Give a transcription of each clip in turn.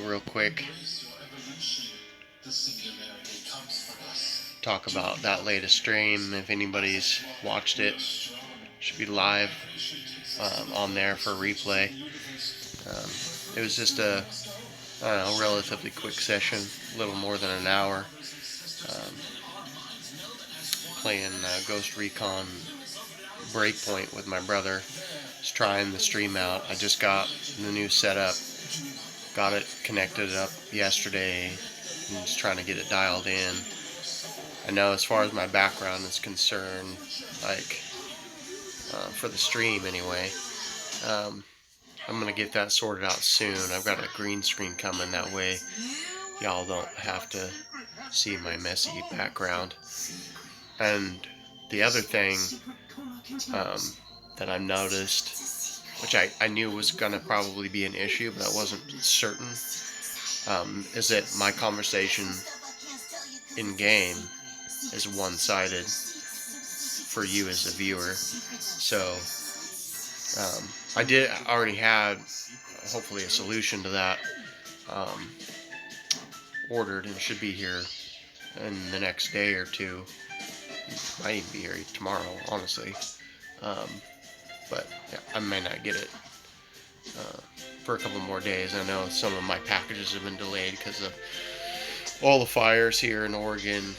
real quick, talk about that latest stream. If anybody's watched it, should be live on there for replay. It was just a, I don't know, relatively quick session, a little more than an hour, playing Ghost Recon Breakpoint with my brother. Just trying the stream out. I just got the new setup, got it connected up yesterday, and just trying to get it dialed in. I know as far as my background is concerned, like for the stream anyway, I'm going to get that sorted out soon. I've got a green screen coming, that way y'all don't have to see my messy background. And the other thing that I noticed, which I knew was going to probably be an issue, but I wasn't certain, is that my conversation in-game is one-sided for you as a viewer. So I did already had hopefully a solution to that ordered, and should be here in the next day or two. Might even be here tomorrow, honestly. But yeah, I may not get it for a couple more days. I know some of my packages have been delayed because of all the fires here in Oregon.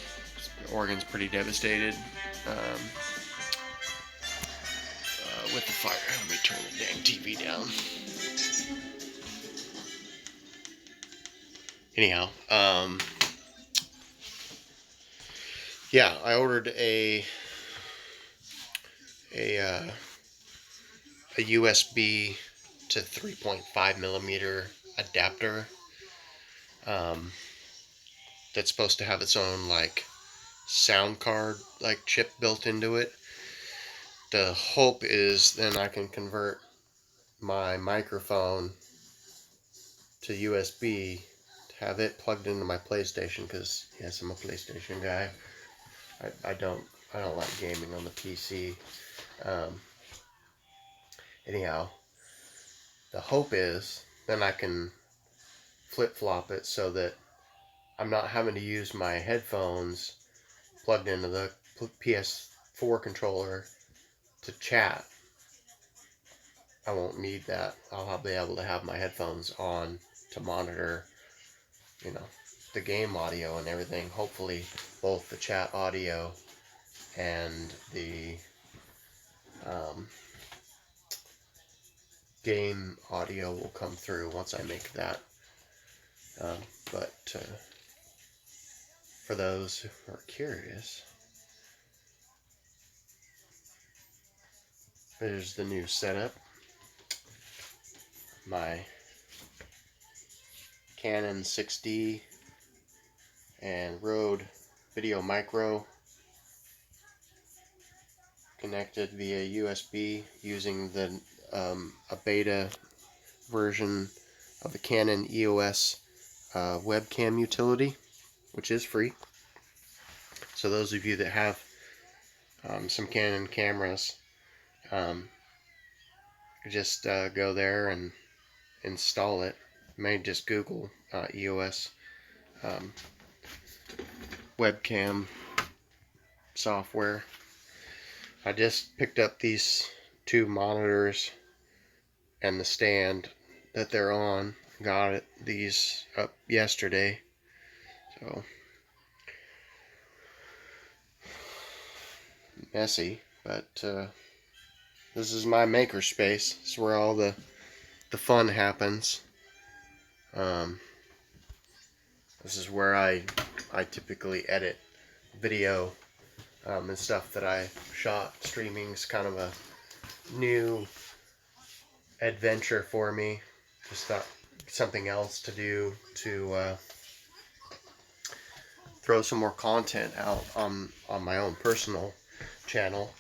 Oregon's pretty devastated with the fire. Let me turn the dang TV down. Anyhow, yeah, I ordered a USB to 3.5 millimeter adapter that's supposed to have its own like sound card like chip built into it. The hope is then I can convert my microphone to USB to have it plugged into my PlayStation, because yes, I'm a PlayStation guy. I don't like gaming on the PC. Anyhow, the hope is then I can flip-flop it so that I'm not having to use my headphones plugged into the PS4 controller to chat. I won't need that. I'll be able to have my headphones on to monitor, the game audio and everything. Hopefully both the chat audio and the game audio will come through once I make that. But for those who are curious, there's the new setup. My Canon 6D and Rode Video Micro connected via USB using the a beta version of the Canon EOS webcam utility, which is free. So those of you that have some Canon cameras, just go there and install it. You may just Google EOS webcam software. I just picked up these two monitors and the stand that they're on. Got these up yesterday. So messy, but this is my maker space. This is where all the fun happens. This is where I typically edit video and stuff that I shot. Streaming's kind of a new adventure for me. Just thought something else to do to throw some more content out on my own personal channel.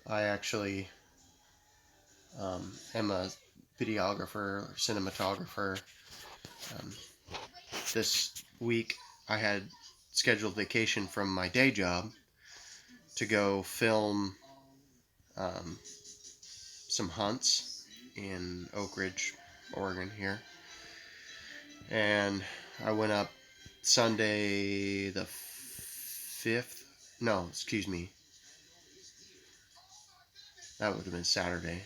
I actually am a videographer or cinematographer. This week I had scheduled vacation from my day job to go film some hunts in Oak Ridge Oregon here. And I went up Sunday the 5th. No, excuse me. That would have been Saturday.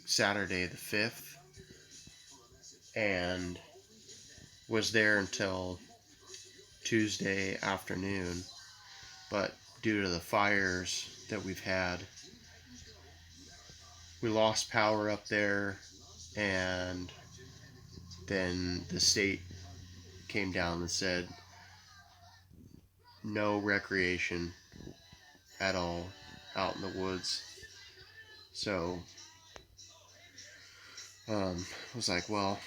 Saturday the 5th. And was there until Tuesday afternoon. But due to the fires that we've had, we lost power up there, and then the state came down and said no recreation at all out in the woods. So I was like, well,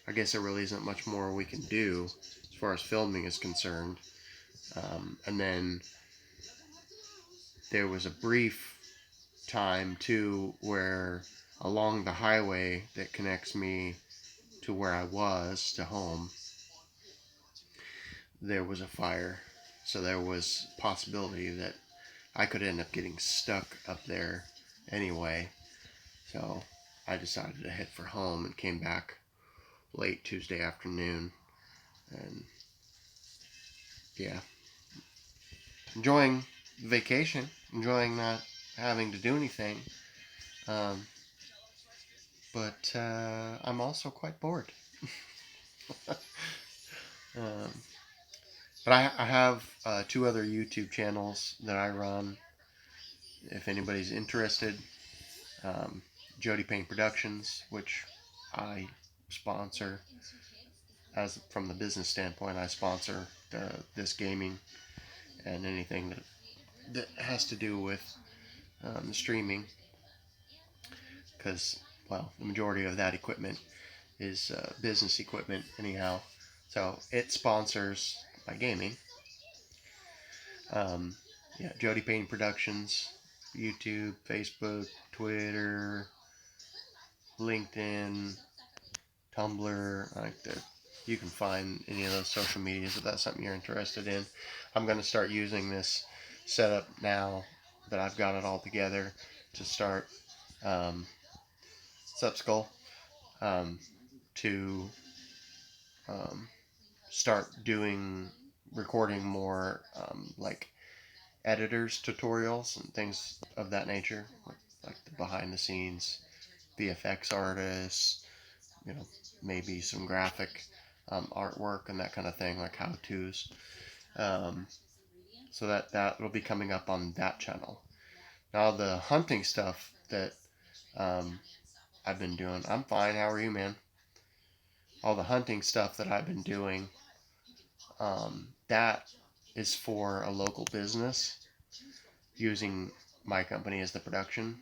I guess there really isn't much more we can do as far as filming is concerned. And then there was a brief time too where along the highway that connects me to where I was to home, there was a fire. So there was possibility that I could end up getting stuck up there anyway. So I decided to head for home and came back late Tuesday afternoon. And yeah, enjoying vacation, enjoying not having to do anything. But I'm also quite bored. um, but I have 2 other YouTube channels that I run. If anybody's interested, Jody Payne Productions, which I sponsor. As from the business standpoint, I sponsor this gaming and anything that has to do with the streaming, because, well, the majority of that equipment is business equipment anyhow. So it sponsors my gaming. Yeah, Jody Payne Productions, YouTube, Facebook, Twitter, LinkedIn, Tumblr, like the, you can find any of those social medias if that's something you're interested in. I'm going to start using this setup now that I've got it all together to start Subskull, to start recording more like editors tutorials and things of that nature, like the behind the scenes VFX artists, maybe some graphic artwork and that kind of thing, like how-tos. So that will be coming up on that channel. Now the hunting stuff that I've been doing, I'm fine. How are you, man? All the hunting stuff that I've been doing, that is for a local business using my company as the production.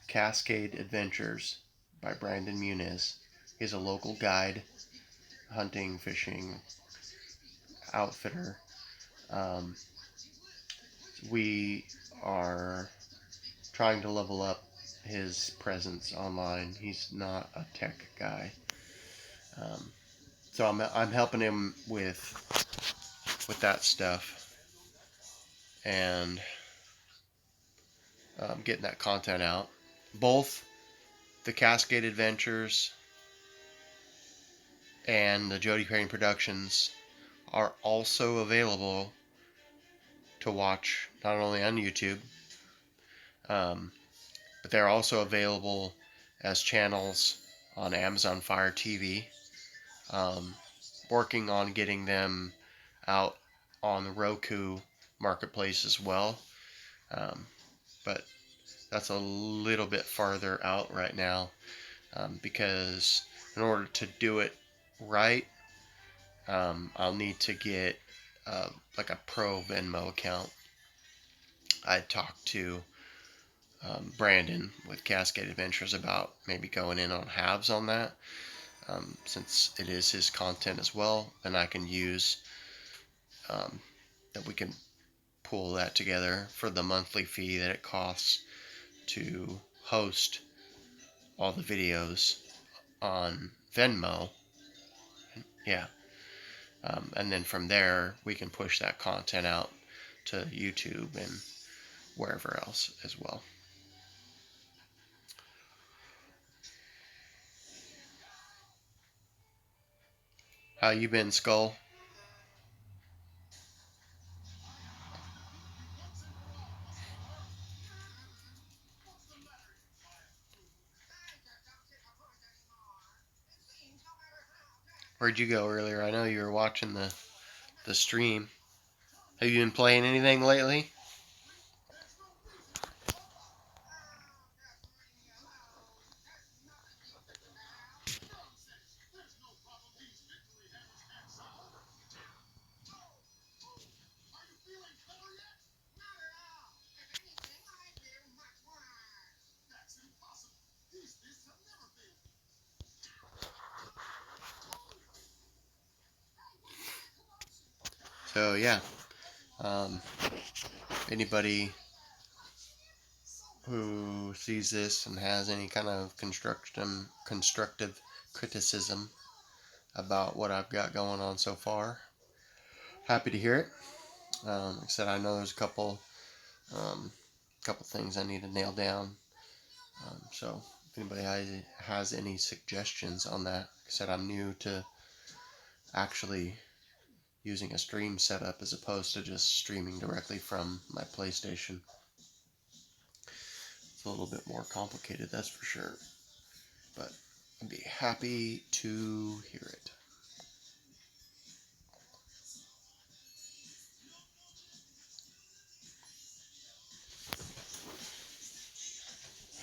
Cascade Adventures by Brandon Muniz. He's a local guide, hunting, fishing, outfitter. We are trying to level up his presence online. He's not a tech guy. So I'm helping him with that stuff and getting that content out. Both the Cascade Adventures and the Jody Payne Productions are also available to watch not only on YouTube, but they're also available as channels on Amazon Fire TV. Working on getting them out on the Roku marketplace as well. But that's a little bit farther out right now, because in order to do it right, I'll need to get like a pro Venmo account. I talked to Brandon with Cascade Adventures about maybe going in on halves on that, since it is his content as well, and I can use that we can pull that together for the monthly fee that it costs to host all the videos on Venmo. Yeah. And then from there, we can push that content out to YouTube and wherever else as well. How you been, Skull? Where'd you go earlier? I know you were watching the stream. Have you been playing anything lately? So yeah, um, anybody who sees this and has any kind of constructive criticism about what I've got going on so far, happy to hear it. Like I said, I know there's um, couple things I need to nail down. So if anybody has any suggestions on that, like I said, I'm new to actually using a stream setup as opposed to just streaming directly from my PlayStation. It's a little bit more complicated, that's for sure. But I'd be happy to hear it.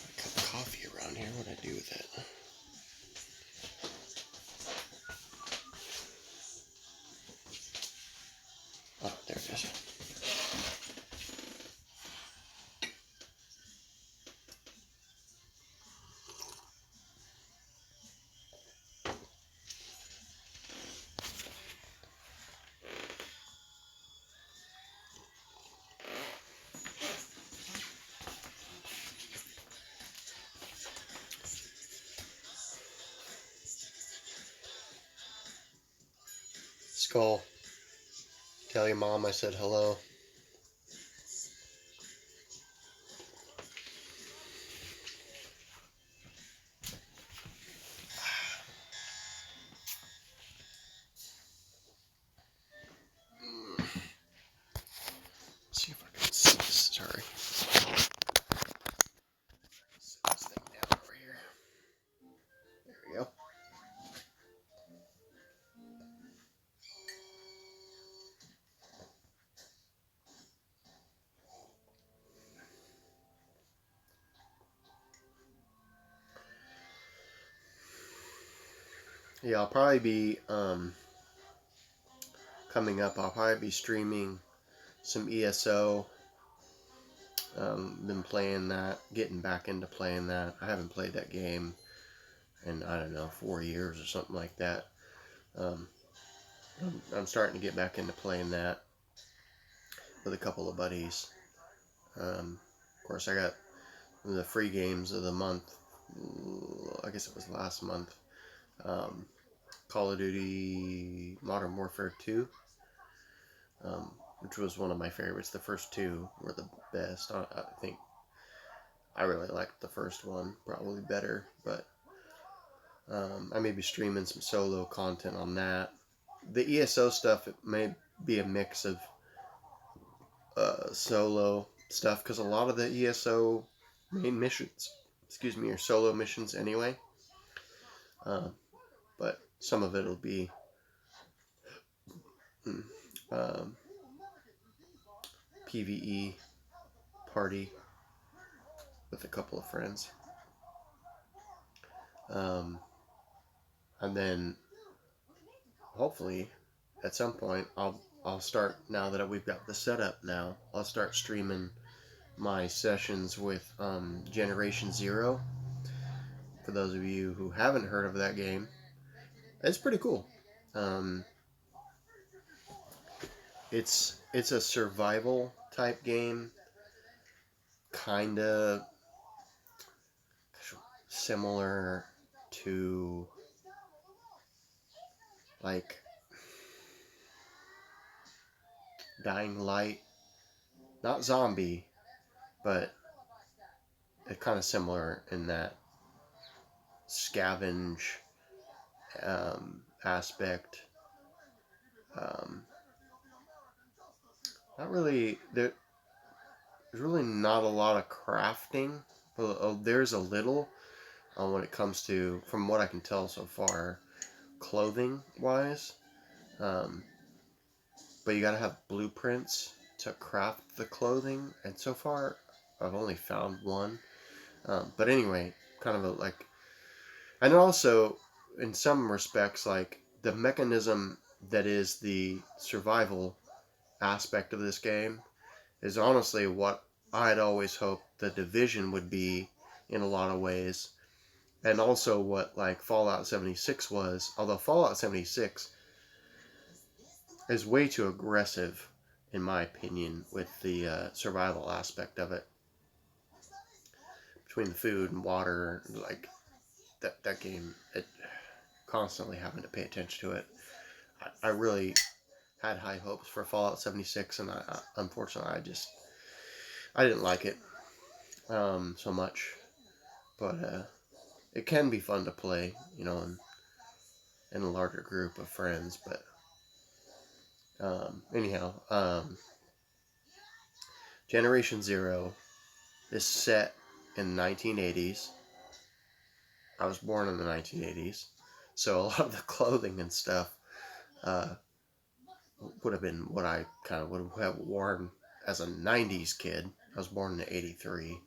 A cup of coffee around here, what do I do with it? Oh, there it is. Skull, tell your mom I said hello. Let's see if I can see this. Sorry. Set this thing down over here. There we go. Yeah, I'll probably be coming up. I'll probably be streaming some ESO. Been playing that, getting back into playing that. I haven't played that game in, I don't know, 4 years or something like that. Um, I'm starting to get back into playing that with a couple of buddies. Of course, I got the free games of the month. I guess it was last month. Um, Call of Duty Modern Warfare 2, which was one of my favorites. The first two were the best. I think I really liked the first one, probably better, but I may be streaming some solo content on that. The ESO stuff, it may be a mix of solo stuff, because a lot of the ESO main missions, are solo missions anyway. But some of it will be um, PvE party with a couple of friends. And then hopefully at some point I'll start, now that we've got the setup now, I'll start streaming my sessions with Generation Zero. For those of you who haven't heard of that game, it's pretty cool. It's a survival type game, kind of similar to like Dying Light, not zombie, but it's kind of similar in that scavenge aspect. Um, not really. There's really not a lot of crafting. Well, there's a little when it comes to, from what I can tell so far, clothing wise. Um, but you gotta have blueprints to craft the clothing, and so far I've only found one. But anyway, kind of like, and also in some respects, like the mechanism that is the survival aspect of this game is honestly what I'd always hoped the Division would be in a lot of ways, and also what like Fallout 76 was. Although Fallout 76 is way too aggressive, in my opinion, with the survival aspect of it. Between the food and water, like that game, it constantly having to pay attention to it. I really had high hopes for Fallout 76, and unfortunately I didn't like it so much. But it can be fun to play, in a larger group of friends. But anyhow, Generation Zero is set in the 1980s. I was born in the 1980s, so a lot of the clothing and stuff uh, would have been what I kind of would have worn as a 90s kid. I was born in '83,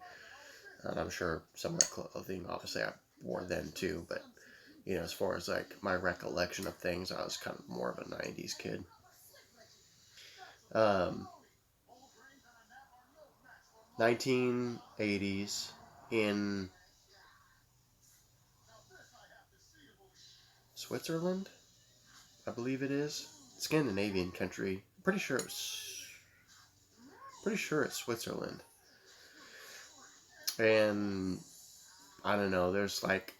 and I'm sure some of that clothing, obviously, I wore then too. But as far as like my recollection of things, I was kind of more of a '90s kid. Um, 1980s in Switzerland, I believe it is. Scandinavian country. Pretty sure it's Switzerland. And I don't know, there's like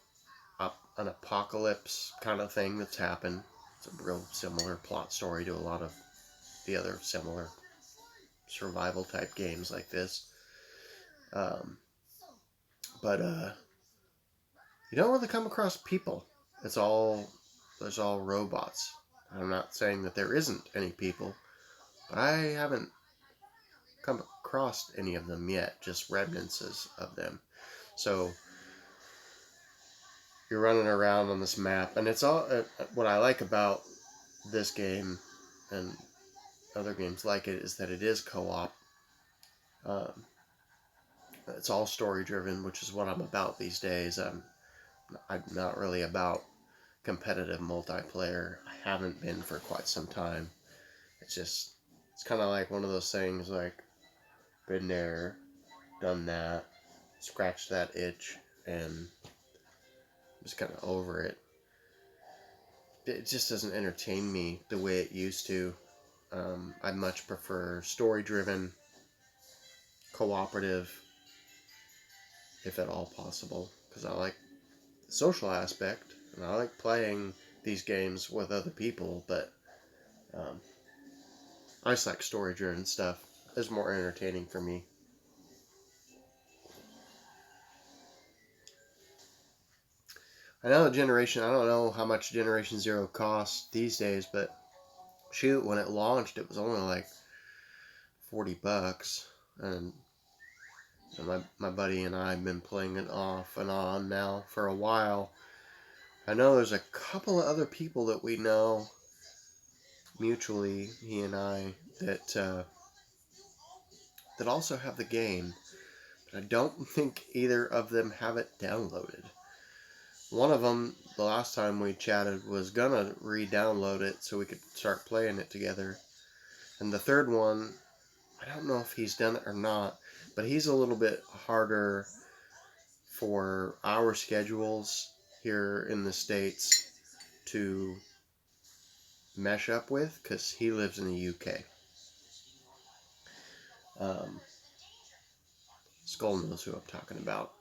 an apocalypse kind of thing that's happened. It's a real similar plot story to a lot of the other similar survival type games like this. Um, but you don't really come across people. It's all there's all robots. I'm not saying that there isn't any people, but I haven't come across any of them yet. Just remnants of them. So you're running around on this map, and it's all what I like about this game and other games like it is that it is co-op. Um, it's all story driven, which is what I'm about these days. I'm not really about competitive multiplayer. I haven't been for quite some time. It's kind of like one of those things like been there, done that, scratched that itch, and just kind of over it. It just doesn't entertain me the way it used to. I much prefer story driven, cooperative, if at all possible, because I like the social aspect and I like playing these games with other people, but um, I just like story driven stuff. It's more entertaining for me. I know I don't know how much Generation Zero costs these days, but shoot, when it launched, it was only like $40. And my buddy and I have been playing it off and on now for a while. I know there's a couple of other people that we know mutually, he and I, that also have the game, but I don't think either of them have it downloaded. One of them, the last time we chatted, was gonna re-download it so we could start playing it together. And the third one, I don't know if he's done it or not, but he's a little bit harder for our schedules here in the States to mesh up with because he lives in the UK. Skull knows who I'm talking about.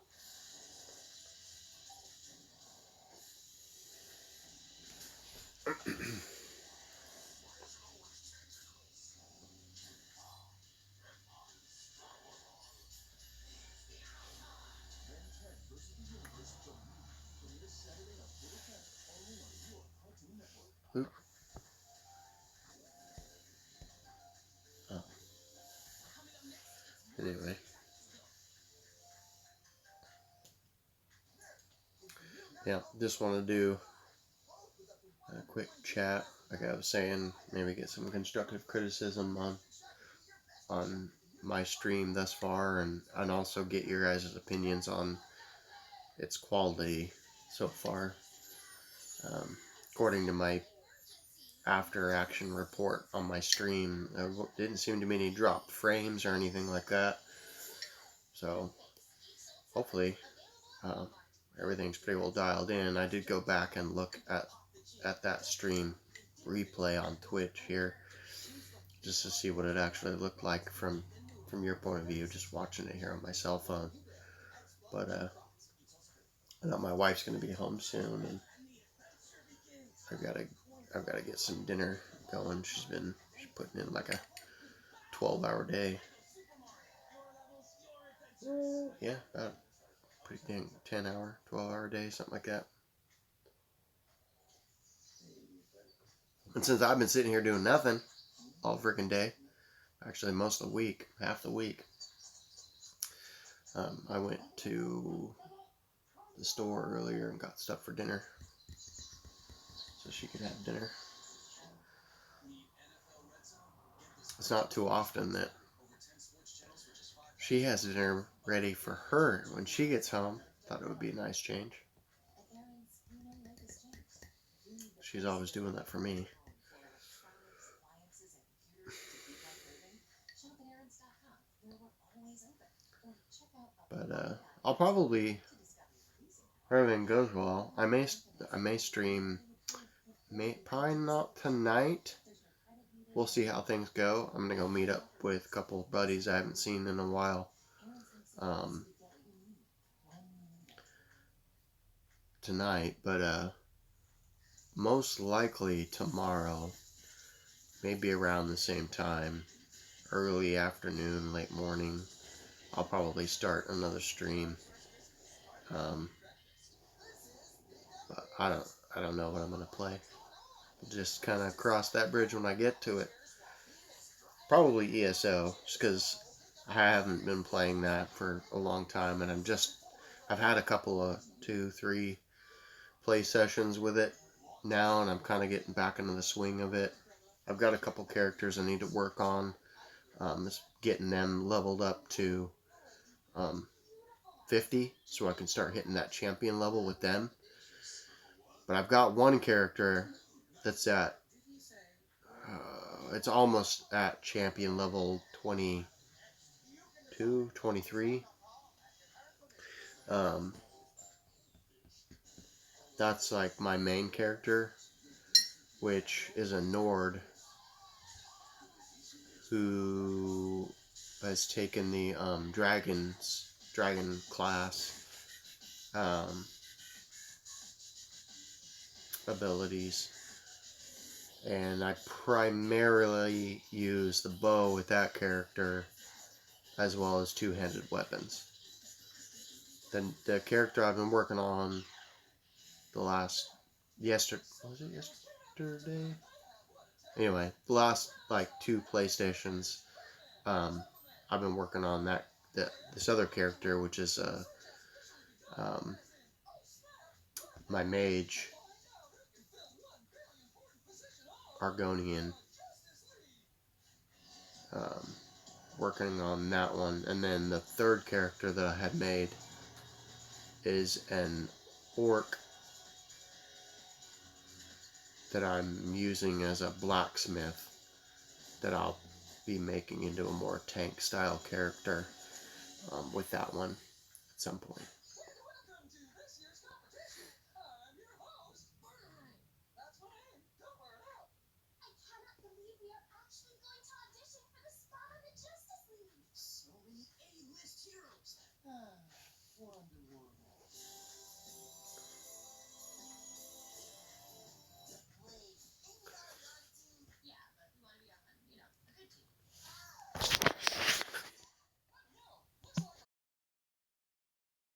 Yeah, just want to do a quick chat. Like I was saying, maybe get some constructive criticism on my stream thus far, and also get your guys' opinions on its quality so far. According to my after action report on my stream, there didn't seem to be any dropped frames or anything like that. So hopefully everything's pretty well dialed in. I did go back and look at that stream replay on Twitch here just to see what it actually looked like from your point of view, just watching it here on my cell phone. But I know my wife's gonna be home soon, and I've gotta get some dinner going. She's putting in like a 12-hour day. Yeah, about pretty dang 10-hour, 12-hour day, something like that. And since I've been sitting here doing nothing all freaking day, actually most of the week, half the week, I went to the store earlier and got stuff for dinner so she could have dinner. It's not too often that she has dinner ready for her when she gets home. Thought it would be a nice change. She's always doing that for me. But I'll probably, if everything goes well, I may stream. Probably not tonight. We'll see how things go. I'm gonna go meet up with a couple of buddies I haven't seen in a while. Tonight, but most likely tomorrow, maybe around the same time, early afternoon, late morning, I'll probably start another stream. But I don't know what I'm gonna play. Just kind of cross that bridge when I get to it. Probably ESO, just because I haven't been playing that for a long time, and I've had a couple of 2-3 play sessions with it now, and I'm kind of getting back into the swing of it. I've got a couple characters I need to work on, just getting them leveled up to 50, so I can start hitting that champion level with them. But I've got one character that's at, it's almost at champion level 22, 23. That's like my main character, which is a Nord who has taken the dragon class abilities, and I primarily use the bow with that character, as well as two-handed weapons. Then the character I've been working on yesterday? Anyway, the last like 2 PlayStations, I've been working on this other character, which is my mage, Argonian. Working on that one, and then the third character that I had made is an orc that I'm using as a blacksmith that I'll be making into a more tank style character with that one at some point.